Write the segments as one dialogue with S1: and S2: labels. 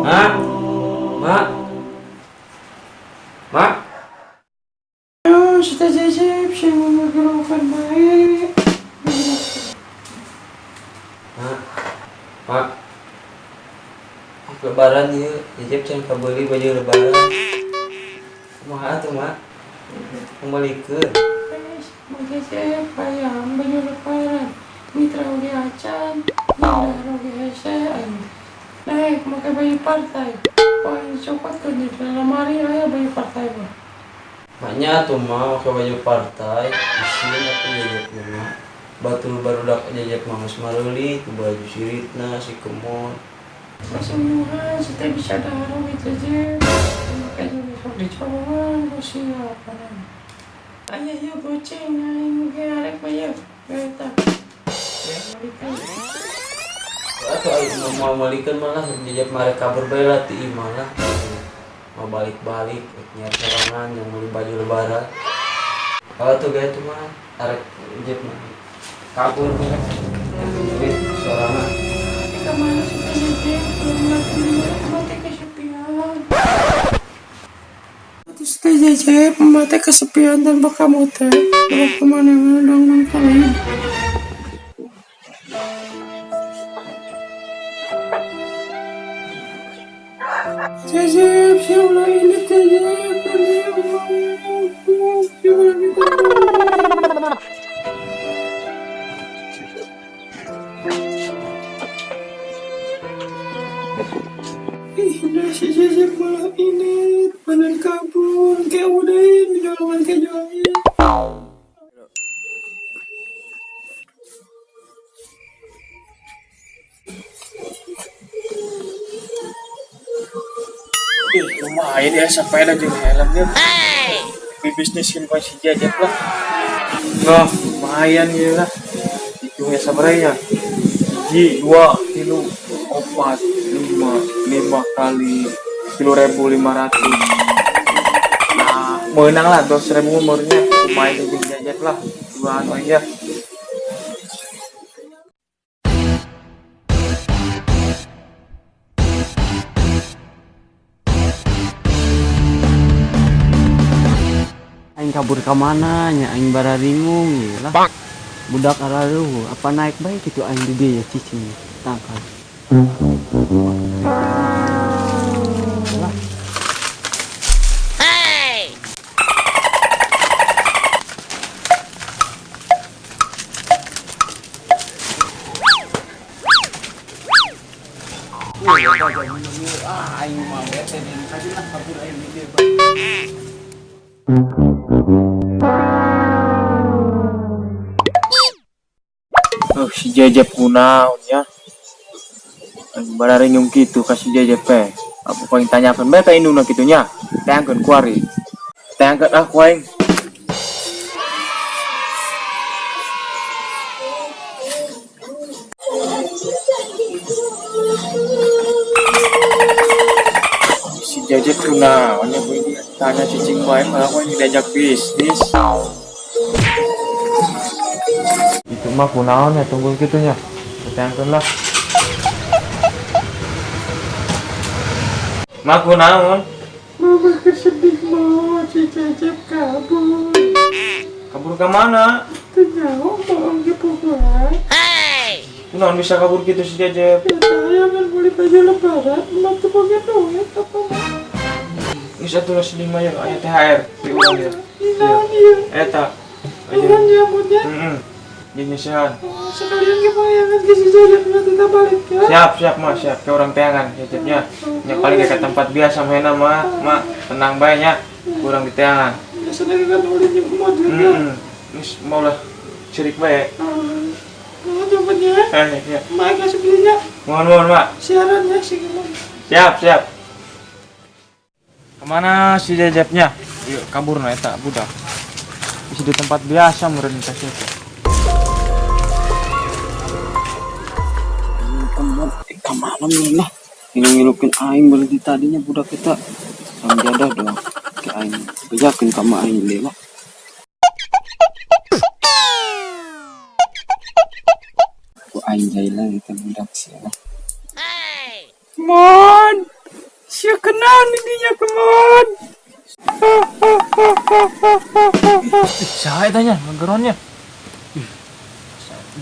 S1: Mak, mak, mak.
S2: Oh, sudah jajab, saya mau makan baik.
S1: Mak, mak. Lebaran ya, jajab can kabeli baju lebaran. Kumaha tuh mak? Kembalikan.
S2: Mau jajab, bayam baju lebaran. Mitra oge acan, Nindar oge hesean. Naik, pakai baju partai. Oh, ini copot kan di dalam lemari aya baju partai mah.
S1: Maknya tuh mah pakai baju partai, isin aku jajabnya mah. Batul barudak jajab mangus maruli, ku baju siritna si kemon.
S2: Masih murah, kita bisa darah gitu aja. Makanya besok dicolongan, masih apa nih? Ayah ya boceng, aing ge arek bayar. Eta.
S1: Atau ayo mau balikan malah jajab marek kabur bae lah ti malah. Mau balik-balik nyari sorangan yang beli baju lebaran. Kalau tuh gaya tuh mah arek jajab mah kabur bae. Duit sorangan.
S2: Kemana suka jajab, belum lagi mati kesepian. Terus teh jajab, mati kesepian tanpa kamu teh. Mau kemana-mana dong nongkrong. Jajab, ya Allah ini jajab, ini Allah. Ih, si jajab malah ini panen kabur, kayak udahin di dalam kayak jualin.
S3: Lumayan ya sepeda jeung helmnya. Bisniskin ku si jajab lah. Nah, lumayan ya lah. Itu ya sabaraya. 1, 2, 3, 4, 5 kali 10.500. Nah, menang lah 2.000 umurnya. Lumayan jeung jajab lah. Duaan aja.
S1: Aing kabur ke mana nya aing bararingung ya lah. Budak araruh apa naik baik itu aing di dia cicing tangkal. Lah. Aing mah bete di tadi lah kabur aing di dia.
S3: Oh, si jajab kunaonnya. Bararing gitu kasih jajab teh. Apa paling tanyakan bae ka indungna kitunya. Tangkeun kuari. Tangkeun ah ku aing. Si jajab kunaonnya gue tanya cicing bae aku ini diajak bisnis. Itu mah kunaon ya tunggu kitunya. Tangkeun lah. Mah kunaon?
S2: Mama kesedih mau si jajab kabur.
S3: Kabur ke mana?
S2: Ternyata mau ke pulang.
S3: Kunaon bisa kabur gitu si jajab?
S2: Ya saya kan beli baju lebaran, mau tuh pakai duit apa mah?
S3: Geus atuh sedih mah ya aya THR di urang ya.
S2: Iya.
S3: Eta.
S2: Turun nyambutnya.
S3: Jeung nyeusehan.
S2: Sekalian kebayangan ke si jajab nanti kita balik ya.
S3: Siap mah siap ke urang teangan jajabnya. Nya paling ke tempat biasa mena mah tenang bae nya. Urang di teangan.
S2: Biasanya kan udah nyemot juga.
S3: Geus mau lah cerik bae.
S2: Mau jemputnya.
S3: Ya.
S2: Mak kasih belinya.
S3: Mohon Mak.
S2: Siaran ya sih gimana?
S3: Siap. Kemana si jajabnya? Yuk kabur na eta budak. Bisa di tempat biasa meureun kasih itu.
S1: Ketika malam nih lah ngilu-ngilukin aing berhenti tadinya budak kita sang jadah dong ke aing bejakeun ka ma aing dewa. Ku aing jailan kita budak sia.
S2: Mon,
S3: kenaon dinya kemon. Saha eta nya nggeronnya?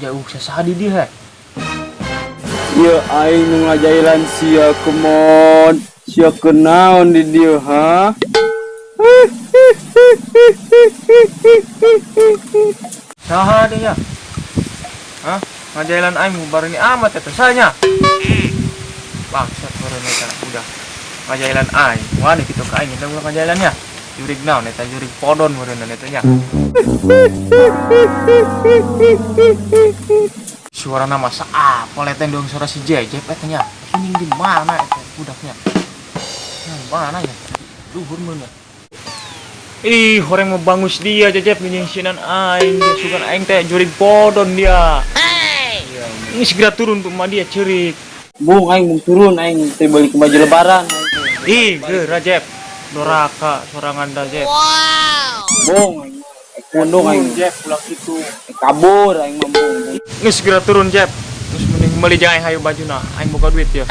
S3: Jauh saha di dia.
S1: Ya aing nu ngajailan sia kemon. Sia kenaon di dieu ha?
S3: Saha dia? Hah? Ngajailan aing mubarani amat eta sanya. Bangsat meureun eta udah. Ngajailan aing. Wani kitu ka aing udah ngajailannya. Jurig naon eta jurig podon meureun eta nya. Suara nama saapa leteng dong suara si Jejep eta nya. Ini di mana eta budaknya? Mana ya? Luhur meureun. Ih, orang mau bangus dia Jejep nyenyisinan aing, dia sugan aing teh jurig podon dia. Ini segera turun tuh mah dia cerik.
S1: Bung aing mau turun aing teh balik ke baju lebaran.
S3: Ih, geura Jep. Doraka sorangan da Jep.
S1: Bung aing kundung aing
S3: Jep pulang itu.
S1: kabur aing mah bung.
S3: Ini segera turun Jep. Terus mending beli jangan hayu bajuna. Aing buka duit ya.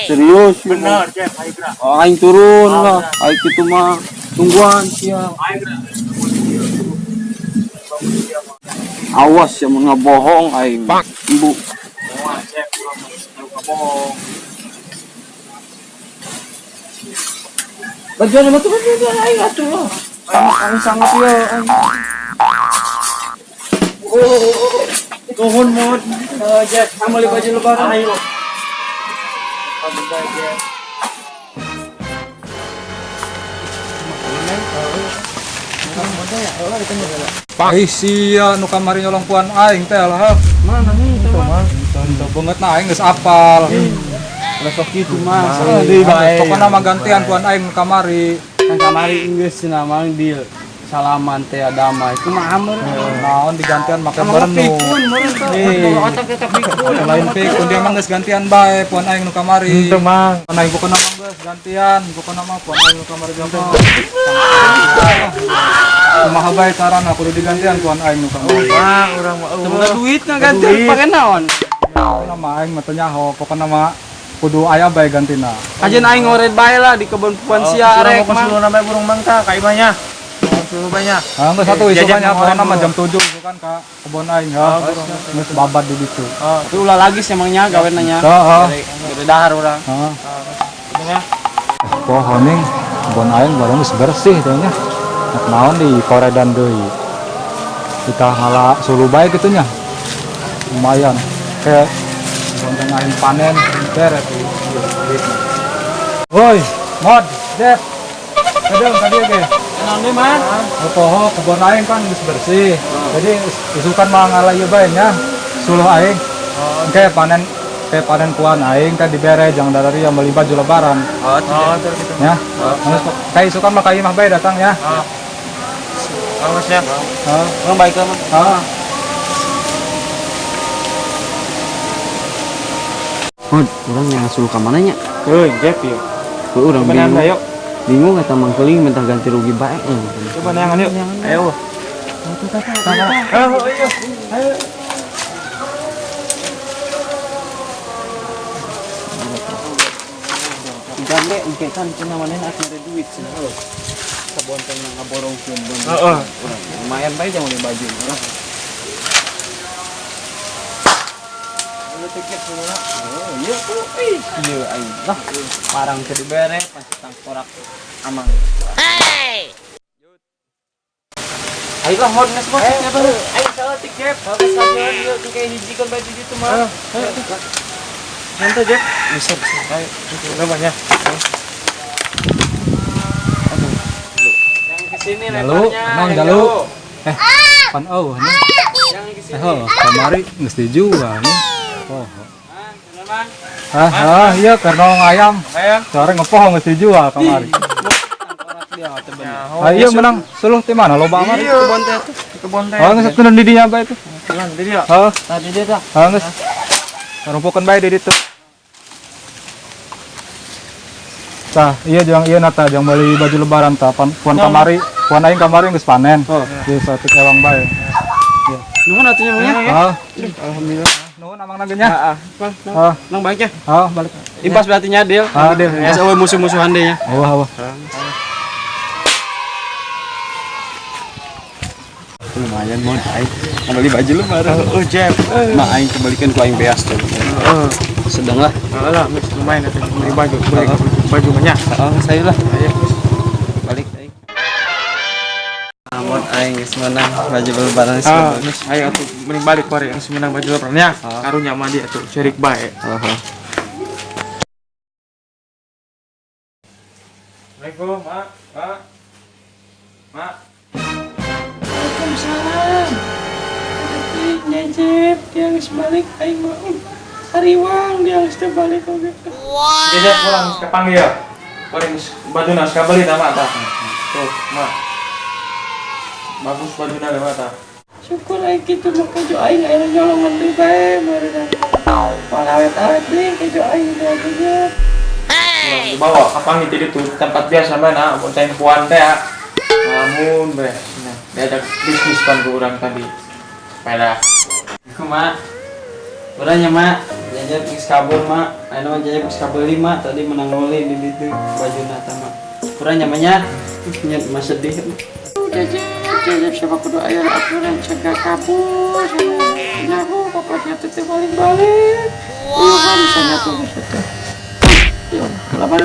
S1: Serius
S3: Benar Jep, hayu geura.
S1: Oh, aing turun lah. Aing kitu mah tungguan sia.
S3: Hayu geura.
S1: Awas ya mun ngabohong aing. Ibu.
S3: Wah, Jep, lu bohong.
S1: Bagian betul aing atuh lah. Aing sangat ya aing.
S3: Tuhun mod.
S1: Jep, kembali baju lebaran.
S3: Ayo.
S4: Ai sia nu kamari nyolong puan aing teh lah.
S1: Mana nih teman?
S4: Teu banget na aing geus apal.
S1: Besok kitu mah.
S4: Di bae. Pokona mah gantian puan aing nu kamari.
S1: Kan kamari Inggris cenah mah deal salaman teh damai. Kumaha meureun?
S4: Naon digantian make berenung.
S1: Pikun meureun teh. Otak eta pikun.
S4: Lain pikun dia mah geus gantian bae puan aing nu kamari.
S3: Teu mang.
S4: Puan aing pokona mah geus gantian, pokona mah puan aing nu kamari gantian. Kumaha bae carana kudu digantian puan aing nu kamari.
S3: Mang, urang mah
S1: Semoga duit gantian pake naon?
S4: Pokona mah aing mah teu nyaho, pokona mah kudu aya bae gantina.
S1: Ajeun aing ngoret bae lah di kebun puan sia arek mah.
S3: Suruh namanya burung mangka ka imahnya. Suruh banyak.
S4: Geus satu isukannya
S3: Jajan
S4: pokona mah
S3: orang
S4: jam 7 isukan ka kebon aing ya. Geus babat di ditu.
S1: Tapi ulah lagi emangnya gawean nya.
S4: Heeh.
S1: Gede dahar urang.
S4: Heeh.
S3: Ya.
S4: Pohon ning kebon aing bareng geus bersih teh nya. Naon di koredan deui. Kita ngala sulu bae kitu nya. Lumayan. Kayak kebon aing panen beres tuh. Woi, mod, Dep. Kadang tadi ge.
S1: Naon deui mah?
S4: Poho kebon aing kan geus bersih. Jadi isukan mah ngala ieu bae nya. Suluh aing. Oke panen puan aing kan dibere jang dari yang beli baju lebaran.
S3: Oh, terus gitu.
S4: Ya. Kayak isukan mah ka imah bae datang ya.
S3: Bagusnya.
S4: Heeh.
S1: Urang baik mah.
S4: Heeh.
S1: Hod, urang yang asuh ka mana nya?
S3: Euy, Jep ya.
S1: Urang
S3: Coba nang ayo.
S1: bingung eta mangkeuling minta ganti rugi bae.
S3: Coba neangan yuk. Ayo. Ayo. Ayo.
S1: Jambe engke kan cenah maneh ada duit cenah. Kebon teh ngaborong kumbun.
S3: Heeh.
S1: Lumayan bae jeung beli baju. Oh, iya tuh. Iya aing. Lah, parang teu dibere pas tangkorak amang. Ayo lah hot nes bos.
S3: Ayo salah tik Jep.
S1: Habis sajian yuk kayak hiji kan baju di itu mah.
S3: Nanti Jep. Bisa. Ayo. Udah banyak.
S1: Yang kesini
S4: Jalu,
S1: lebarnya.
S4: nang
S1: yang
S4: jalu.
S1: jauh.
S4: Pan nih.
S1: Yang kesini.
S4: Kamari geus dijual nih. Oh.
S1: Bang.
S4: Iya karena ayam.
S3: Ayam.
S4: Sore ngepoh geus dijual kamari. Iya menang suluh teh mana loba amat.
S1: Kebon teh tuh.
S3: Kebon teh.
S4: Oh geus keun di dinya bae tuh.
S3: Jalan di dia.
S4: Heeh.
S1: Tadi dia tah.
S4: Geus. Rumpukeun bae di ditu. Tah, iya nata jang beli baju lebaran tah puan kamari, puan aing kamari geus panen. Geus satik ewang bae.
S1: Nuhun atuh nya mah.
S4: Heeh.
S1: Alhamdulillah.
S4: nuhun amang nagenya.
S3: Heeh. Nang baiknya.
S4: Oh, balik.
S3: Impas berarti nyadil.
S4: Adil.
S3: Ya sewe musuh-musuhan deh ya.
S4: Awah.
S3: Lumayan mau aing beli baju lebaran. Jep. Mak aing kembalikan ku aing beas tuh. Sedang lah. Lah, lumayan atuh beli baju banyak. Saya lah. Ayo. Balik aing. Amun aing geus meunang baju lebaran geus. Ayo atuh mending balik kore yang meunang baju lebaran nya. Karunya mah dia atuh cerik bae. Assalamualaikum, Mak. Mak.
S2: Waalaikumsalam. Tapi Jep dia harus balik aing mah. Hariwang dia harus balik oge.
S3: Jadi pulang ke panggil. Paling baju nas kabeli sama ta. Tuh, Mak. Bagus baju na lewat ta.
S2: Syukur aing kitu mah kejo aing aya nyolongan deui bae barudak. Palawet-awet deui kejo aing teh.
S3: Dibawa ke panggil di itu tempat biasa mana buat tempuan teh. Namun be, diajak bisnis kan ke orang tadi. Sepeda.
S1: Iku mak. Urangnya mak, jajan geus kabur mak. Anu jajan geus kabeli mak, tadi menang oli di ditu bajuna teh mak. Urangnya mah nya mah sedih.
S2: Jep siapa kudu aya aturan cegah kabur. Nyaho pokoknya teh balik-balik. Kan bisa nyatu gitu. Yo, labar